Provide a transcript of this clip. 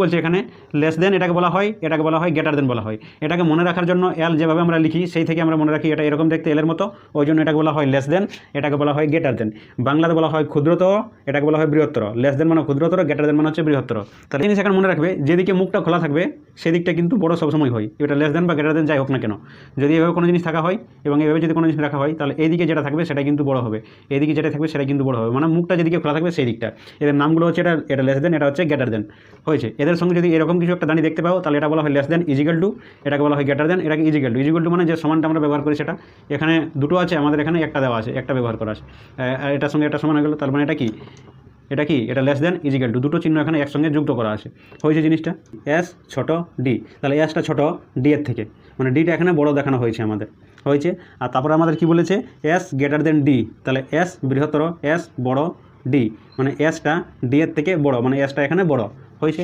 বলছে এখানে less than এটাকে বলা হয় গ্রেটার দেন বলা হয়। এটাকে মনে রাখার জন্য এল যেভাবে আমরা লিখি সেই থেকে আমরা মনে রাখি এটা এরকম দেখতে এলের মতো, ওই জন্য এটাকে বলা হয় লেস দেন, এটাকে বলা হয় গ্রেটার দেন। বাংলাতে বলা হয় ক্ষুদ্রতর, এটাকে বলা হয় বৃহত্তর। লেস দেন মানে ক্ষুদ্রতর, গ্রেটার দেন মানে হচ্ছে বৃহত্তর। তাহলে জিনিস এখানে মনে রাখবে, যেদিকে মুখটা খোলা থাকবে সেদিকটা কিন্তু বড় সবসময় হয়, এটা লেস দেন বা গ্রেটার দেন যাই হোক না কেন। যদি এভাবে কোনো জিনিস থাকা হয় এবং এভাবে যদি কোনো জিনিস রাখা হয় তাহলে এইদিকে যেটা থাকবে সেটা কিন্তু বড় হবে, এইদিকে যেটা থাকবে সেটা কিন্তু বড় হবে, মানে মুখটা যেদিকে খোলা থাকবে সেই দিকটা। এদের নামগুলো হচ্ছে এটা লেস দেন, এটা হচ্ছে গ্রেটার দেন হয়েছে। এদের সঙ্গে যদি এরকম কিছু একটা দাঁড়িয়ে দেখতে পাও তাহলে এটা বলা হয় লেস দেন ইজিক্যাল টু, এটাকে বলা হয় গ্রেটার দেন, এটাকে ইজিক্যাল টু মানে যে সমানটা আমরা ব্যবহার করি সেটা। এখানে দুটো আছে, আমাদের এখানে একটা দেওয়া আছে, একটা ব্যবহার করা আছে, আর এটার সঙ্গে এটা সমান হয়ে গেল। তার মানে এটা কি, এটা লেস দেন ইজিক্যাল টু, দুটো চিহ্ন এখানে একসঙ্গে যুক্ত করা আছে। হয়েছে জিনিসটা এস ছোট ডি, তাহলে এসটা ছোট ডি এর থেকে, মানে ডিটা এখানে বড় দেখানো হয়েছে আমাদের হয়েছে। আর তারপরে আমাদের কি বলেছে, এস গ্রেটার দেন ডি, তাহলে এস বৃহত্তর, এস বড়, ডি মানে এসটা ডি এর থেকে বড়, মানে এসটা এখানে বড়